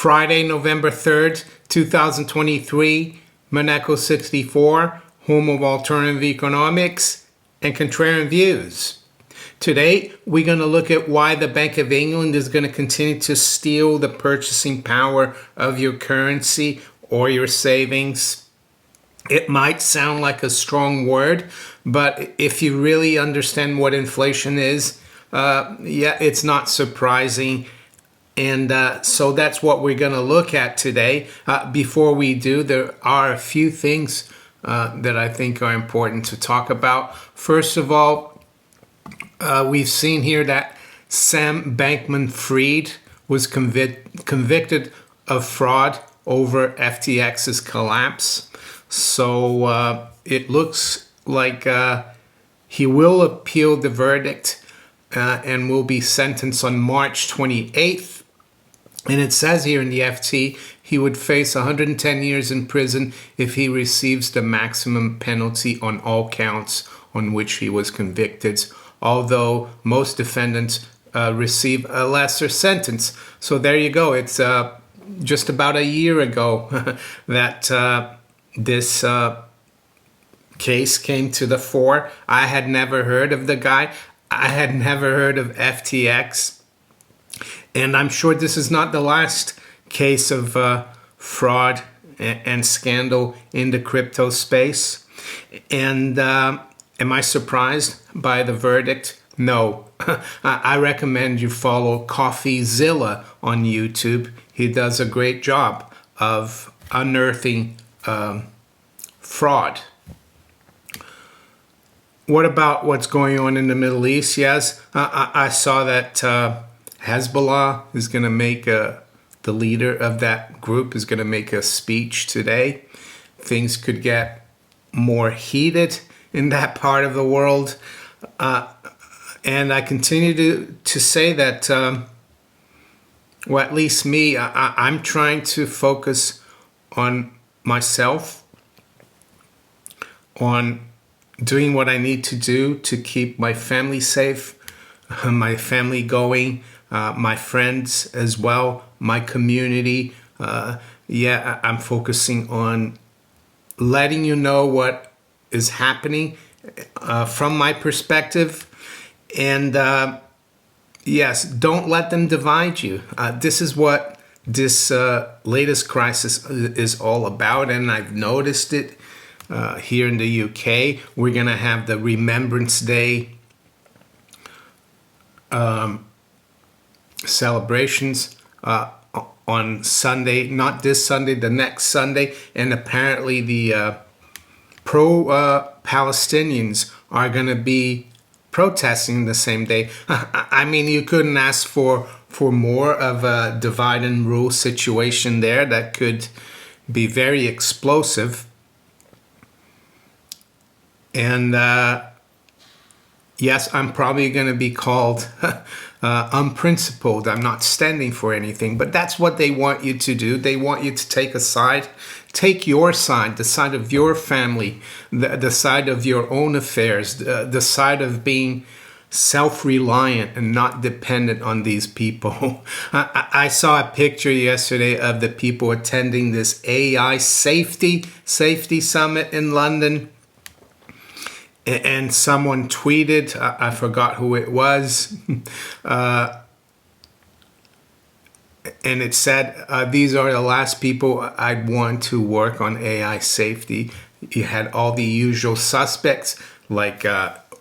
Friday, November 3rd, 2023, Monaco 64, home of alternative economics and contrarian views. Today, we're going to look at why the Bank of England is going to continue to steal the purchasing power of your currency or your savings. It might sound like a strong word, but if you really understand what inflation is, it's not surprising. And so that's what we're going to look at today. Before we do, there are a few things that I think are important to talk about. First of all, we've seen here that Sam Bankman-Fried was convicted of fraud over FTX's collapse. So it looks like he will appeal the verdict and will be sentenced on March 28th. And it says here in the FT, he would face 110 years in prison if he receives the maximum penalty on all counts on which he was convicted, although most defendants receive a lesser sentence. So there you go. It's just about a year ago that this case came to the fore. I had never heard of the guy. I had never heard of FTX. And I'm sure this is not the last case of fraud and scandal in the crypto space. And am I surprised by the verdict? No. I recommend you follow CoffeeZilla on YouTube. He does a great job of unearthing fraud. What about what's going on in the Middle East? Yes, I saw that Hezbollah is going to make the leader of that group is going to make a speech today. Things could get more heated in that part of the world. And I continue to say that, well, at least me, I'm trying to focus on myself, on doing what I need to do to keep my family safe, my family going, my friends as well, my community. I'm focusing on letting you know what is happening from my perspective. And yes, don't let them divide you. This is what this latest crisis is all about. And I've noticed it here in the UK. We're going to have the Remembrance Day celebrations on Sunday, not this Sunday, the next Sunday. And apparently the pro-Palestinians are going to be protesting the same day. I mean, you couldn't ask for more of a divide and rule situation there. That could be very explosive. And yes, I'm probably going to be called unprincipled. I'm not standing for anything, but that's what they want you to do. They want you to take a side. Take your side, the side of your family, the side of your own affairs, the side of being self-reliant and not dependent on these people. I saw a picture yesterday of the people attending this AI safety summit in London. And someone tweeted, I forgot who it was, and it said, these are the last people I'd want to work on AI safety. You had all the usual suspects like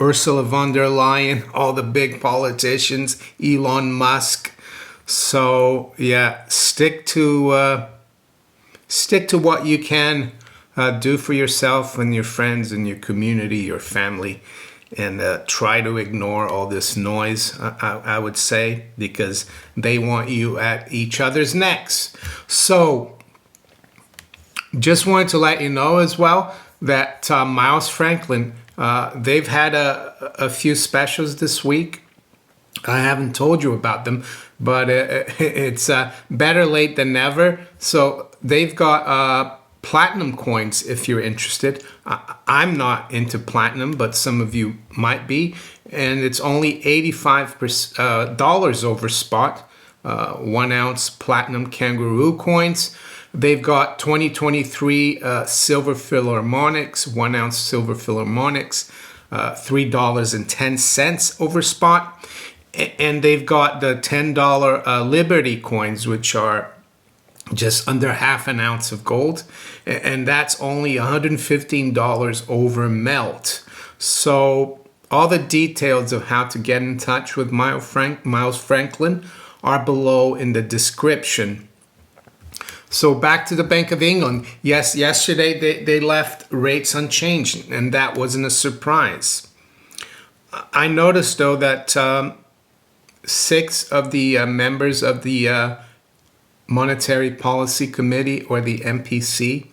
Ursula von der Leyen, all the big politicians, Elon Musk. So yeah, stick to what you can do for yourself and your friends and your community, your family, and try to ignore all this noise, I would say, because they want you at each other's necks. So just wanted to let you know as well that Miles Franklin, they've had a few specials this week. I haven't told you about them, but it's better late than never. So they've got platinum coins if you're interested. I'm not into platinum, but some of you might be. And it's only $85 over spot. 1 ounce platinum kangaroo coins. They've got 2023 silver philharmonics, 1 ounce silver philharmonics, $3.10 over spot. And they've got the $10 Liberty coins, which are just under half an ounce of gold. And that's only $115 over melt. So all the details of how to get in touch with Miles Franklin are below in the description. So back to the Bank of England. Yes, yesterday they left rates unchanged, and that wasn't a surprise. I noticed, though, that 6 of the members of the Monetary Policy Committee, or the MPC,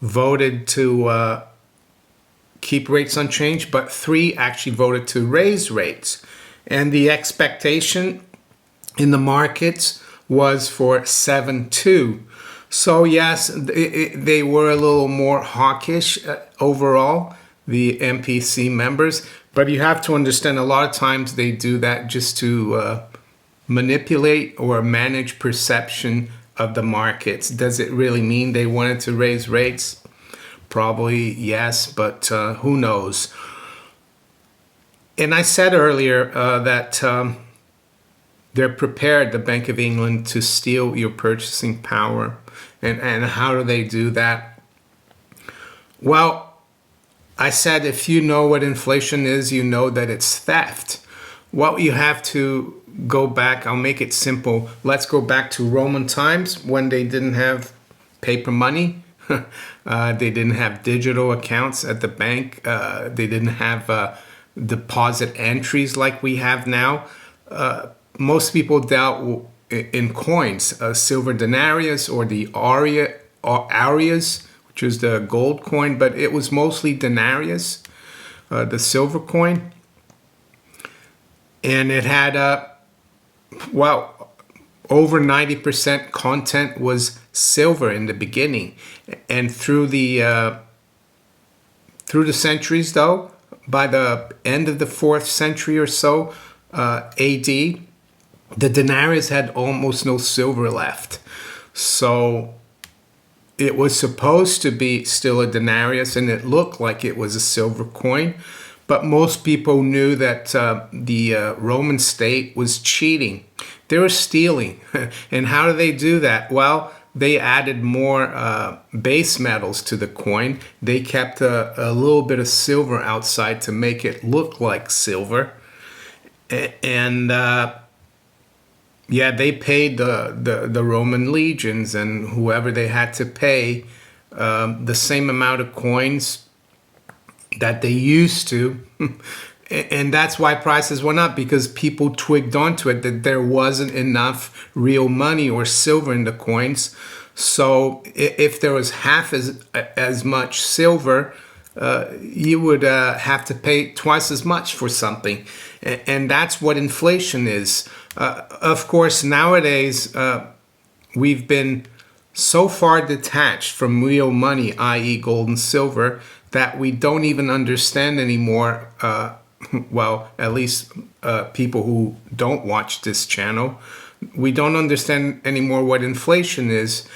voted to keep rates unchanged, but 3 actually voted to raise rates. And the expectation in the markets was for 7.2. So yes, they were a little more hawkish overall, the MPC members. But you have to understand, a lot of times they do that just to manipulate or manage perception of the markets. Does it really mean they wanted to raise rates? Probably yes, but who knows? And I said earlier that they're prepared, the Bank of England, to steal your purchasing power. And how do they do that? Well, I said if you know what inflation is, you know that it's theft. Well, you have to go back. I'll make it simple. Let's go back to Roman times when they didn't have paper money. They didn't have digital accounts at the bank. They didn't have deposit entries like we have now. Most people dealt in coins, silver denarius or the aureus, which is the gold coin, but it was mostly denarius, the silver coin. And it had, over 90% content was silver in the beginning. And through the centuries, though, by the end of the 4th century or so, AD, the denarius had almost no silver left. So it was supposed to be still a denarius, and it looked like it was a silver coin. But most people knew that the Roman state was cheating. They were stealing. And how do they do that? Well, they added more base metals to the coin. They kept a little bit of silver outside to make it look like silver. And they paid the Roman legions and whoever they had to pay the same amount of coins that they used to. And that's why prices went up, because people twigged onto it that there wasn't enough real money or silver in the coins. So if there was half as much silver, you would have to pay twice as much for something. And that's what inflation is. Of course, nowadays, we've been so far detached from real money, i.e. gold and silver, that we don't even understand anymore. Well, at least people who don't watch this channel, we don't understand anymore what inflation is.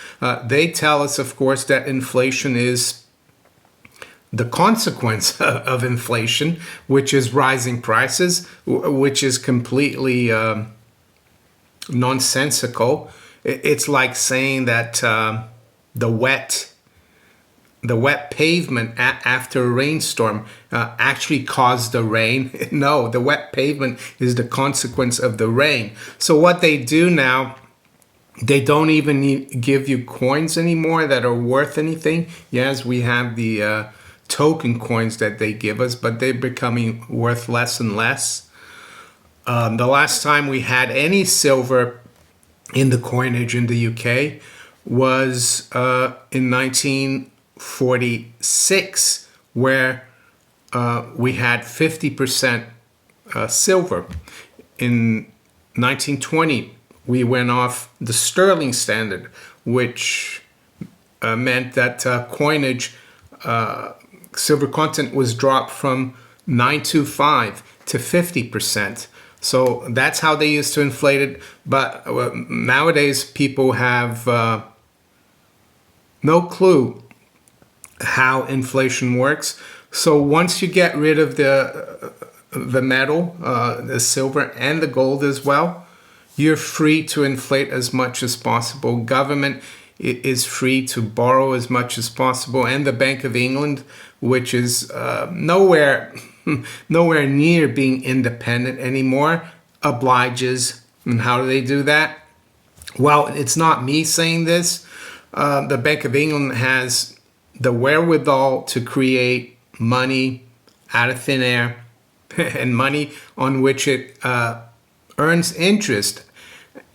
They tell us, of course, that inflation is the consequence of inflation, which is rising prices, which is completely nonsensical. It's like saying that the wet pavement after a rainstorm actually caused the rain. No, the wet pavement is the consequence of the rain. So what they do now, they don't even give you coins anymore that are worth anything. Yes, we have the token coins that they give us, but they're becoming worth less and less. The last time we had any silver in the coinage in the UK was in 1946, where we had 50% silver. In 1920, we went off the sterling standard, which meant that coinage, silver content was dropped from 925 to 50%. So that's how they used to inflate it. But nowadays, people have no clue how inflation works. So once you get rid of the metal, the silver and the gold as well, you're free to inflate as much as possible. Government is free to borrow as much as possible, and the Bank of England, which is nowhere near being independent anymore, obliges. And how do they do that? Well, it's not me saying this. The Bank of England has the wherewithal to create money out of thin air and money on which it earns interest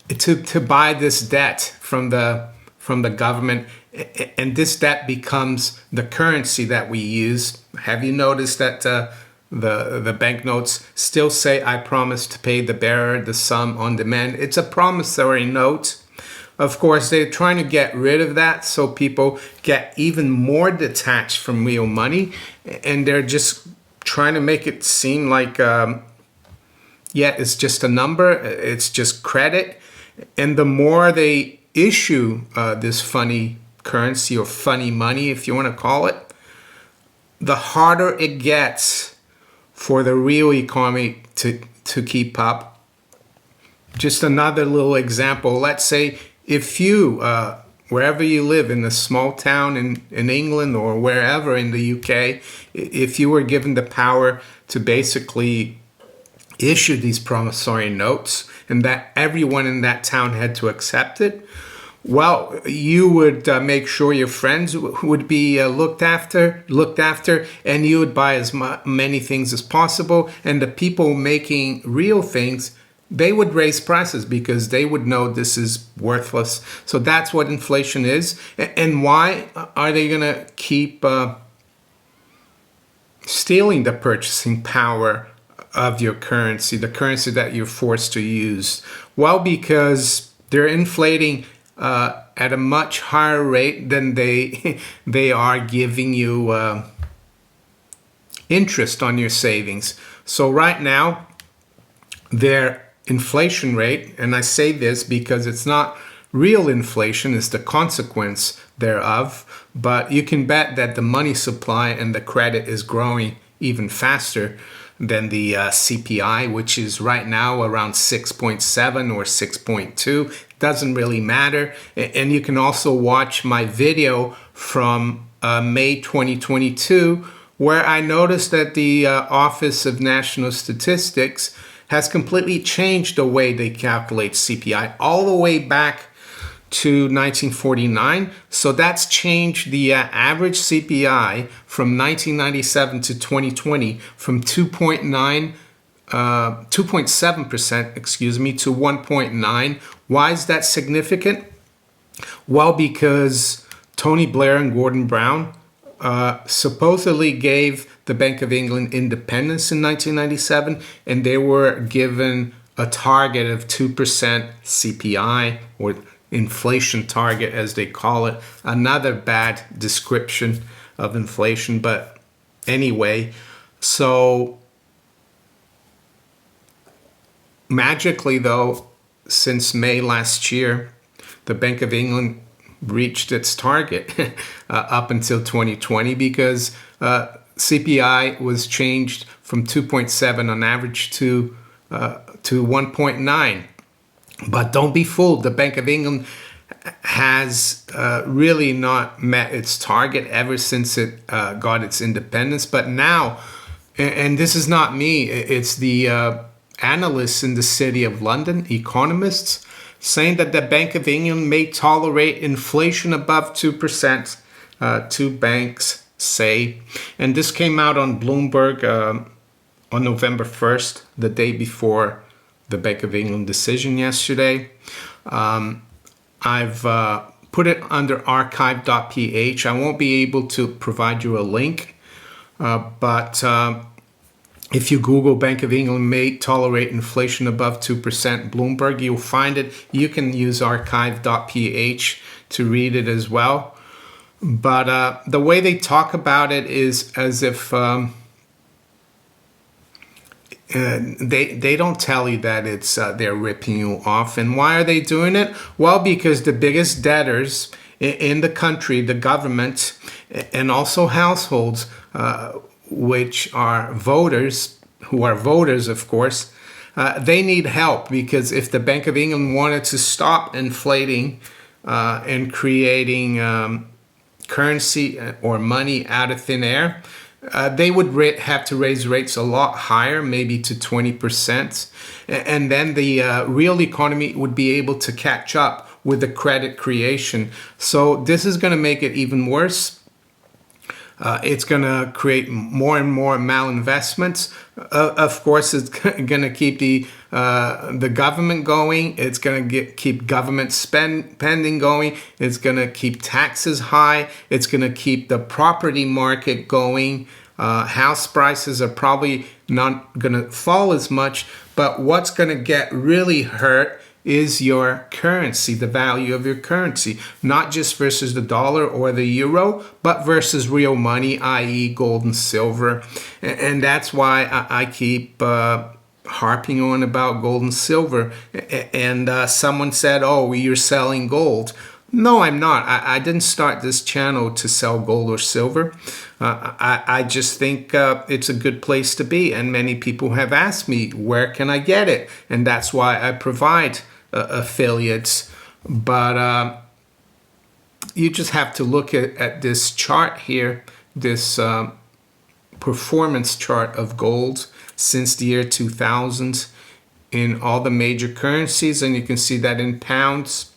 to buy this debt from the government, and this debt becomes the currency that we use. Have you noticed that the banknotes still say, "I promise to pay the bearer the sum on demand"? It's a promissory note. Of course, they're trying to get rid of that so people get even more detached from real money, and they're just trying to make it seem like, it's just a number, it's just credit. And the more they issue this funny currency or funny money, if you want to call it, the harder it gets for the real economy to keep up. Just another little example. Let's say if you, wherever you live, in a small town in England or wherever in the UK, if you were given the power to basically issue these promissory notes and that everyone in that town had to accept it, well, you would make sure your friends would be looked after, and you would buy as many things as possible. And the people making real things, they would raise prices because they would know this is worthless. So that's what inflation is. And why are they going to keep stealing the purchasing power of your currency, the currency that you're forced to use? Well, because they're inflating at a much higher rate than they are giving you interest on your savings. So right now, their inflation rate, and I say this because it's not real inflation, it's the consequence thereof, but you can bet that the money supply and the credit is growing even faster than the CPI, which is right now around 6.7 or 6.2. Doesn't really matter. And you can also watch my video from May 2022, where I noticed that the Office of National Statistics has completely changed the way they calculate CPI all the way back to 1949. So that's changed the average CPI from 1997 to 2020 from 2.7%, to 1.9. Why is that significant? Well, because Tony Blair and Gordon Brown supposedly gave the Bank of England independence in 1997, and they were given a target of 2% CPI, or inflation target as they call it. Another bad description of inflation, but anyway, so magically though, since May last year, the Bank of England reached its target up until 2020, because CPI was changed from 2.7 on average to 1.9. But don't be fooled. The Bank of England has really not met its target ever since it got its independence. But now, and this is not me, it's the analysts in the City of London, economists, saying that the Bank of England may tolerate inflation above 2%, two banks say. And this came out on Bloomberg on November 1st, the day before the Bank of England decision yesterday. I've put it under archive.ph. I won't be able to provide you a link, but if you Google Bank of England may tolerate inflation above 2%, Bloomberg, you'll find it. You can use archive.ph to read it as well. But the way they talk about it is as if They don't tell you that it's they're ripping you off. And why are they doing it? Well, because the biggest debtors in the country, the government, and also households, which are voters, who are voters, of course, they need help, because if the Bank of England wanted to stop inflating and creating currency or money out of thin air, they would have to raise rates a lot higher, maybe to 20%. And then the real economy would be able to catch up with the credit creation. So this is going to make it even worse. It's going to create more and more malinvestments. Of course, it's going to keep the government going. It's going to keep government spending going. It's going to keep taxes high. It's going to keep the property market going. House prices are probably not going to fall as much. But what's going to get really hurt is your currency, the value of your currency, not just versus the dollar or the euro, but versus real money, i.e. gold and silver. And that's why I keep harping on about gold and silver. And someone said, oh, you're selling gold. No, I'm not. I didn't start this channel to sell gold or silver. I just think it's a good place to be. And many people have asked me, where can I get it? And that's why I provide affiliates. But you just have to look at this chart here, this performance chart of gold since the year 2000 in all the major currencies. And you can see that in pounds,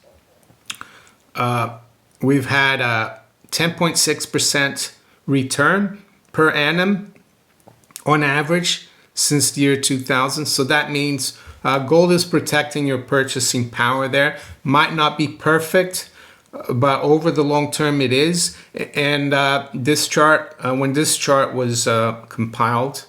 we've had a 10.6% return per annum on average since the year 2000. So that means gold is protecting your purchasing power there. Might not be perfect, but over the long term it is. And this chart, when this chart was compiled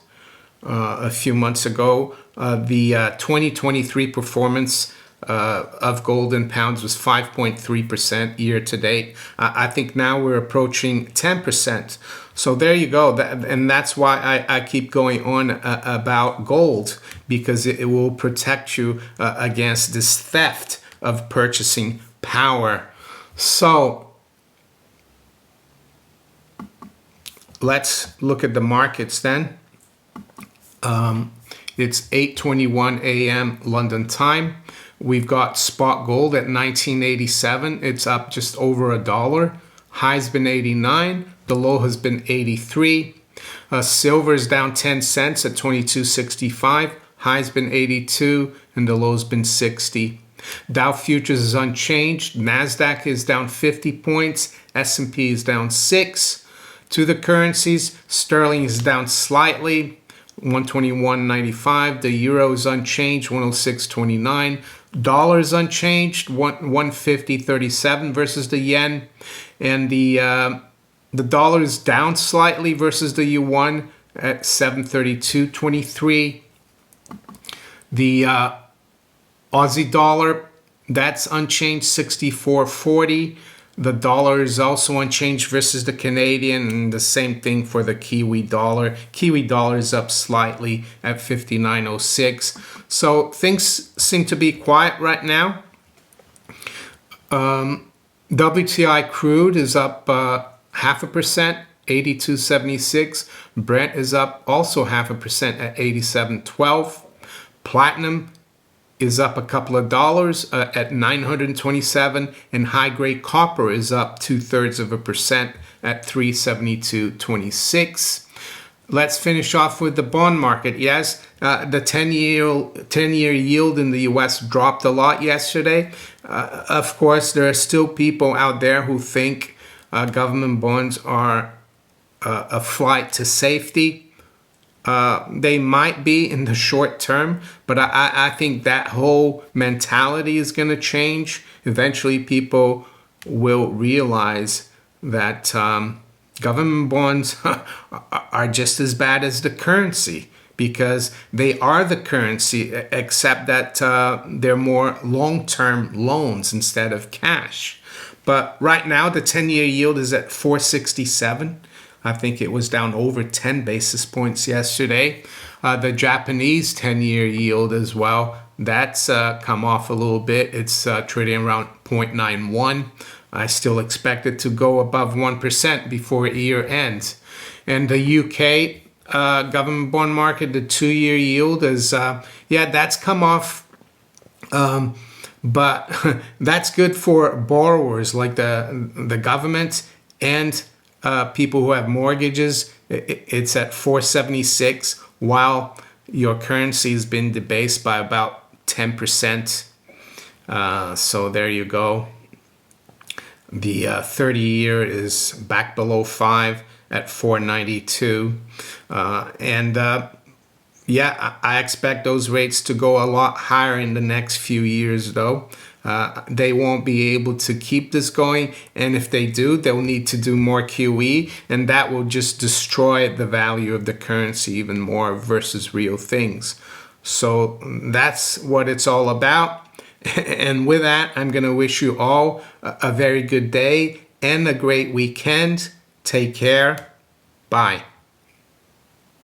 a few months ago, the 2023 performance of gold in pounds was 5.3% year to date. I think now we're approaching 10%. So there you go. And that's why I keep going on about gold, because it will protect you against this theft of purchasing power. So let's look at the markets then. It's 8:21 a.m. London time. We've got spot gold at 1987. It's up just over $1. High's been 89. The low has been 83. Silver is down 10 cents at 22.65. High's been 82 and the low's been 60. Dow futures is unchanged. Nasdaq is down 50 points. S&P is down 6. To the currencies, sterling is down slightly, 121.95. The euro is unchanged, 106.29. Dollar is unchanged, 150.37 versus the yen, and the dollar is down slightly versus the yuan at 732.23. The Aussie dollar, that's unchanged, 64.40. The dollar is also unchanged versus the Canadian, and the same thing for the Kiwi dollar. Kiwi dollar is up slightly at 59.06. So things seem to be quiet right now. WTI crude is up 0.5%, 82.76. Brent is up also 0.5% at 87.12. Platinum is up a couple of dollars at 927, and high-grade copper is up 0.2% at 372.26. Let's finish off with the bond market. Yes, the 10-year yield in the U.S. dropped a lot yesterday. Of course, there are still people out there who think government bonds are a flight to safety. They might be in the short term, but I think that whole mentality is going to change. Eventually, people will realize that government bonds are just as bad as the currency, because they are the currency, except that they're more long-term loans instead of cash. But right now, the 10-year yield is at 4.67. I think it was down over 10 basis points yesterday. The Japanese 10-year yield as well, that's come off a little bit. It's trading around 0.91. I still expect it to go above 1% before year ends. And the UK government bond market, the 2-year yield is, that's come off. But that's good for borrowers like the government and people who have mortgages. It's at 476, while your currency has been debased by about 10%. So there you go. The 30-year is back below 5 at 492. I expect those rates to go a lot higher in the next few years, though. They won't be able to keep this going, and if they do, they'll need to do more QE, and that will just destroy the value of the currency even more versus real things. So that's what it's all about. And with that, I'm going to wish you all a very good day and a great weekend. Take care. Bye.